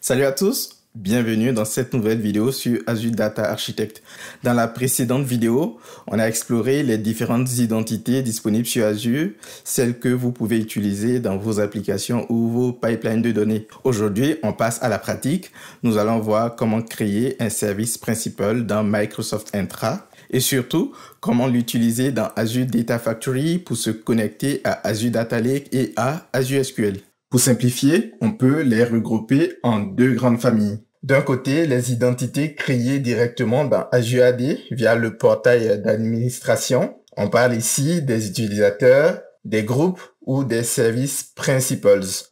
Salut à tous, bienvenue dans cette nouvelle vidéo sur Azure Data Architect. Dans la précédente vidéo, on a exploré les différentes identités disponibles sur Azure, celles que vous pouvez utiliser dans vos applications ou vos pipelines de données. Aujourd'hui, on passe à la pratique. Nous allons voir comment créer un service principal dans Microsoft Entra et surtout, comment l'utiliser dans Azure Data Factory pour se connecter à Azure Data Lake et à Azure SQL. Pour simplifier, on peut les regrouper en deux grandes familles. D'un côté, les identités créées directement dans Azure AD via le portail d'administration. On parle ici des utilisateurs, des groupes ou des services principals,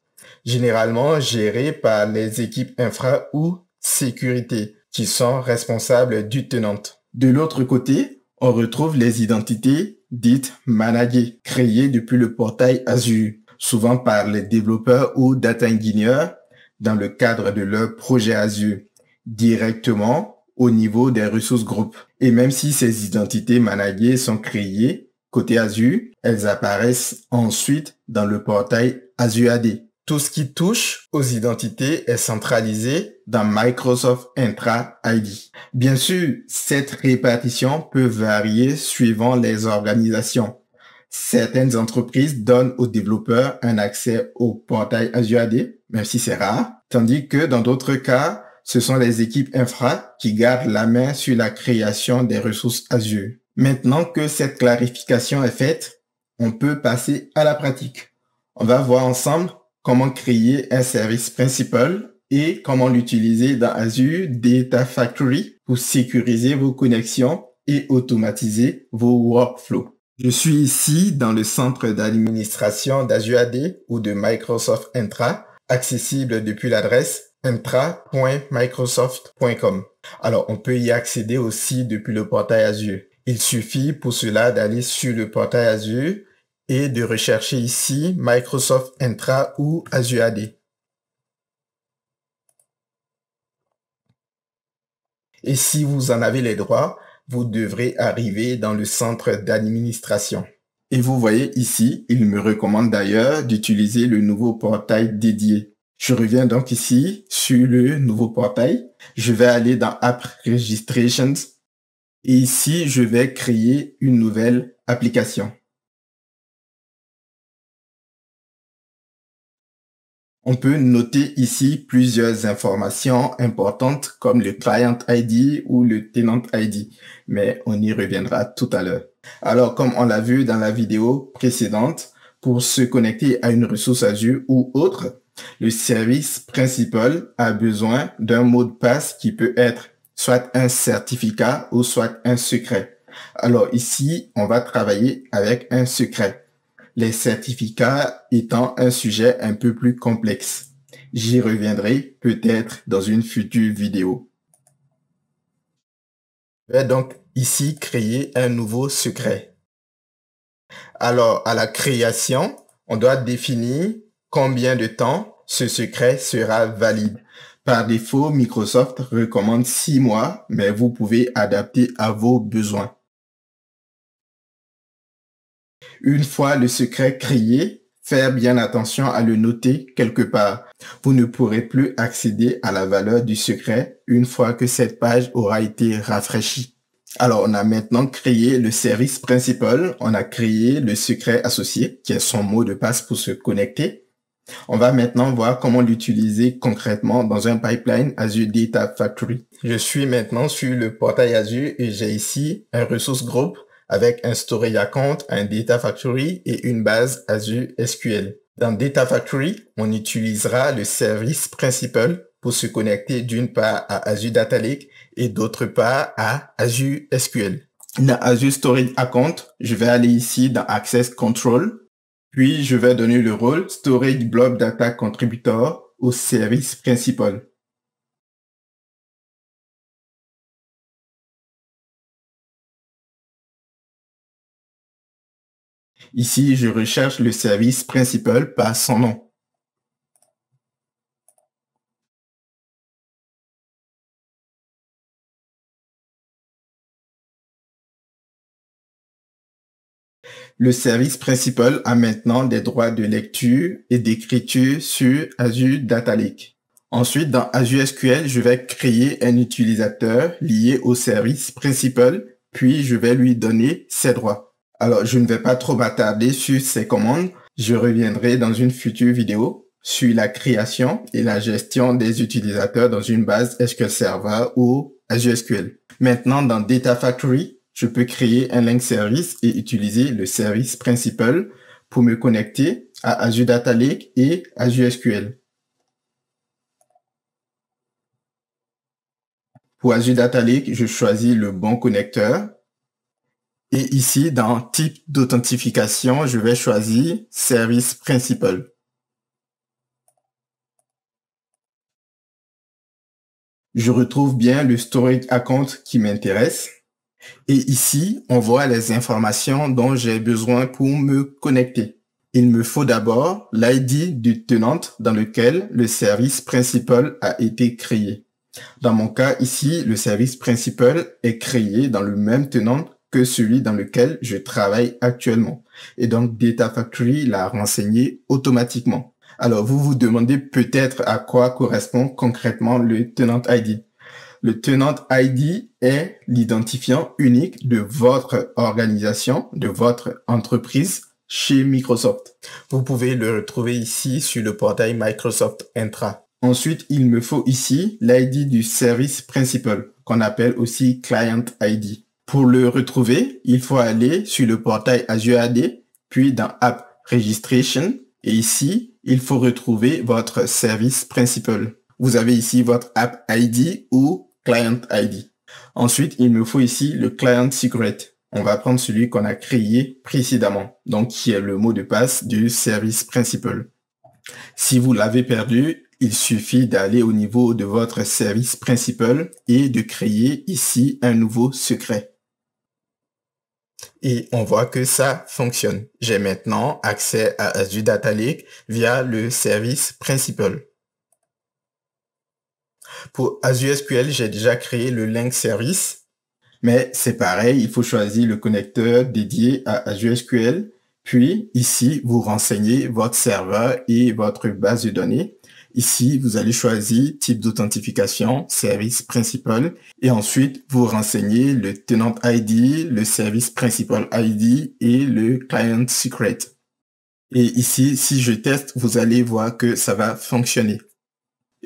généralement gérés par les équipes infra ou sécurité, qui sont responsables du tenant. De l'autre côté, on retrouve les identités dites managées, créées depuis le portail Azure, souvent par les développeurs ou data engineers dans le cadre de leur projet Azure, directement au niveau des ressources groupes. Et même si ces identités managées sont créées côté Azure, elles apparaissent ensuite dans le portail Azure AD. Tout ce qui touche aux identités est centralisé dans Microsoft Entra ID. Bien sûr, cette répartition peut varier suivant les organisations. Certaines entreprises donnent aux développeurs un accès au portail Azure AD, même si c'est rare, tandis que dans d'autres cas, ce sont les équipes infra qui gardent la main sur la création des ressources Azure. Maintenant que cette clarification est faite, on peut passer à la pratique. On va voir ensemble comment créer un service principal et comment l'utiliser dans Azure Data Factory pour sécuriser vos connexions et automatiser vos workflows. Je suis ici dans le centre d'administration d'Azure AD ou de Microsoft Entra, accessible depuis l'adresse entra.microsoft.com. Alors, on peut y accéder aussi depuis le portail Azure. Il suffit pour cela d'aller sur le portail Azure et de rechercher ici Microsoft Entra ou Azure AD. Et si vous en avez les droits, vous devrez arriver dans le centre d'administration. Et vous voyez ici, il me recommande d'ailleurs d'utiliser le nouveau portail dédié. Je reviens donc ici sur le nouveau portail. Je vais aller dans App Registrations et ici, je vais créer une nouvelle application. On peut noter ici plusieurs informations importantes comme le Client ID ou le Tenant ID, mais on y reviendra tout à l'heure. Alors, comme on l'a vu dans la vidéo précédente, pour se connecter à une ressource Azure ou autre, le service principal a besoin d'un mot de passe qui peut être soit un certificat ou soit un secret. Alors ici, on va travailler avec un secret. Les certificats étant un sujet un peu plus complexe. J'y reviendrai peut-être dans une future vidéo. Je vais donc ici créer un nouveau secret. Alors, à la création, on doit définir combien de temps ce secret sera valide. Par défaut, Microsoft recommande 6 mois, mais vous pouvez adapter à vos besoins. Une fois le secret créé, faire bien attention à le noter quelque part. Vous ne pourrez plus accéder à la valeur du secret une fois que cette page aura été rafraîchie. Alors, on a maintenant créé le service principal. On a créé le secret associé, qui est son mot de passe pour se connecter. On va maintenant voir comment l'utiliser concrètement dans un pipeline Azure Data Factory. Je suis maintenant sur le portail Azure et j'ai ici un ressource group avec un storage account, un Data Factory et une base Azure SQL. Dans Data Factory, on utilisera le service principal pour se connecter d'une part à Azure Data Lake et d'autre part à Azure SQL. Dans Azure Storage Account, je vais aller ici dans Access Control, puis je vais donner le rôle Storage Blob Data Contributor au service principal. Ici, je recherche le service principal par son nom. Le service principal a maintenant des droits de lecture et d'écriture sur Azure Data Lake. Ensuite, dans Azure SQL, je vais créer un utilisateur lié au service principal, puis je vais lui donner ses droits. Alors, je ne vais pas trop m'attarder sur ces commandes. Je reviendrai dans une future vidéo sur la création et la gestion des utilisateurs dans une base SQL Server ou Azure SQL. Maintenant, dans Data Factory, je peux créer un link service et utiliser le service principal pour me connecter à Azure Data Lake et Azure SQL. Pour Azure Data Lake, je choisis le bon connecteur. Et ici, dans type d'authentification, je vais choisir service principal. Je retrouve bien le storage account qui m'intéresse. Et ici, on voit les informations dont j'ai besoin pour me connecter. Il me faut d'abord l'ID du tenant dans lequel le service principal a été créé. Dans mon cas ici, le service principal est créé dans le même tenant que celui dans lequel je travaille actuellement. Et donc, Data Factory l'a renseigné automatiquement. Alors, vous vous demandez peut-être à quoi correspond concrètement le tenant ID. Le tenant ID est l'identifiant unique de votre organisation, de votre entreprise chez Microsoft. Vous pouvez le retrouver ici sur le portail Microsoft Entra. Ensuite, il me faut ici l'ID du service principal, qu'on appelle aussi Client ID. Pour le retrouver, il faut aller sur le portail Azure AD, puis dans App Registration, et ici, il faut retrouver votre service principal. Vous avez ici votre App ID ou Client ID. Ensuite, il me faut ici le Client Secret. On va prendre celui qu'on a créé précédemment, donc qui est le mot de passe du service principal. Si vous l'avez perdu, il suffit d'aller au niveau de votre service principal et de créer ici un nouveau secret. Et on voit que ça fonctionne. J'ai maintenant accès à Azure Data Lake via le service principal. Pour Azure SQL, j'ai déjà créé le link service, mais c'est pareil, il faut choisir le connecteur dédié à Azure SQL. Puis ici, vous renseignez votre serveur et votre base de données. Ici, vous allez choisir type d'authentification, service principal, et ensuite, vous renseignez le tenant ID, le service principal ID et le client secret. Et ici, si je teste, vous allez voir que ça va fonctionner.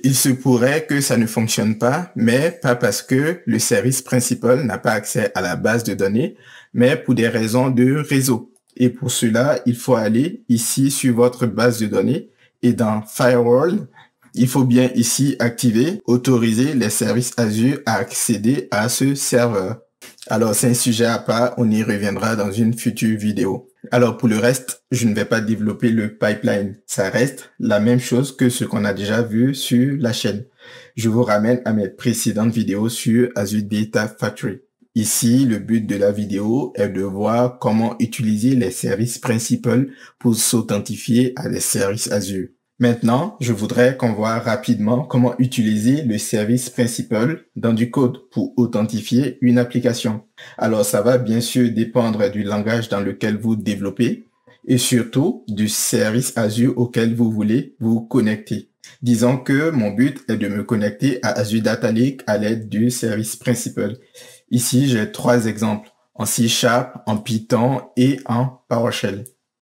Il se pourrait que ça ne fonctionne pas, mais pas parce que le service principal n'a pas accès à la base de données, mais pour des raisons de réseau. Et pour cela, il faut aller ici sur votre base de données et dans Firewall, il faut bien ici activer, autoriser les services Azure à accéder à ce serveur. Alors, c'est un sujet à part, on y reviendra dans une future vidéo. Alors, pour le reste, je ne vais pas développer le pipeline. Ça reste la même chose que ce qu'on a déjà vu sur la chaîne. Je vous ramène à mes précédentes vidéos sur Azure Data Factory. Ici, le but de la vidéo est de voir comment utiliser les services principaux pour s'authentifier à des services Azure. Maintenant, je voudrais qu'on voit rapidement comment utiliser le service principal dans du code pour authentifier une application. Alors, ça va bien sûr dépendre du langage dans lequel vous développez et surtout du service Azure auquel vous voulez vous connecter. Disons que mon but est de me connecter à Azure Data Lake à l'aide du service principal. Ici, j'ai 3 exemples en C#, en Python et en PowerShell.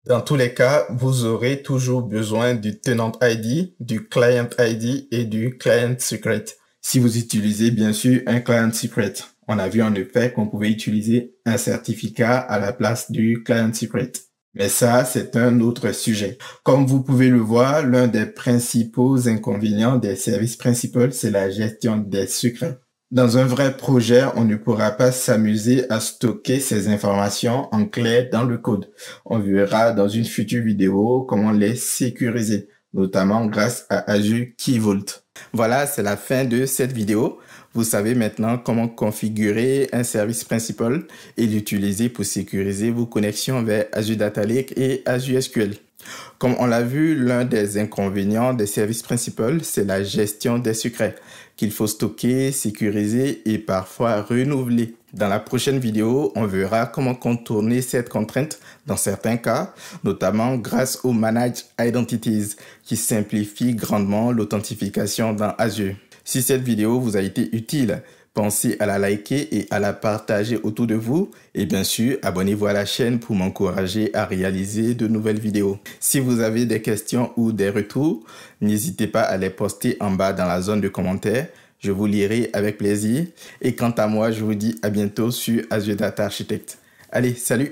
Dans tous les cas, vous aurez toujours besoin du tenant ID, du client ID et du client secret. Si vous utilisez bien sûr un client secret, on a vu en effet qu'on pouvait utiliser un certificat à la place du client secret. Mais ça, c'est un autre sujet. Comme vous pouvez le voir, l'un des principaux inconvénients des services principaux, c'est la gestion des secrets. Dans un vrai projet, on ne pourra pas s'amuser à stocker ces informations en clé dans le code. On verra dans une future vidéo comment les sécuriser, notamment grâce à Azure Key Vault. Voilà, c'est la fin de cette vidéo. Vous savez maintenant comment configurer un service principal et l'utiliser pour sécuriser vos connexions vers Azure Data Lake et Azure SQL. Comme on l'a vu, l'un des inconvénients des services principaux, c'est la gestion des secrets qu'il faut stocker, sécuriser et parfois renouveler. Dans la prochaine vidéo, on verra comment contourner cette contrainte dans certains cas, notamment grâce au Manage Identities qui simplifie grandement l'authentification dans Azure. Si cette vidéo vous a été utile, pensez à la liker et à la partager autour de vous. Et bien sûr, abonnez-vous à la chaîne pour m'encourager à réaliser de nouvelles vidéos. Si vous avez des questions ou des retours, n'hésitez pas à les poster en bas dans la zone de commentaires. Je vous lirai avec plaisir. Et quant à moi, je vous dis à bientôt sur Azure Data Architect. Allez, salut!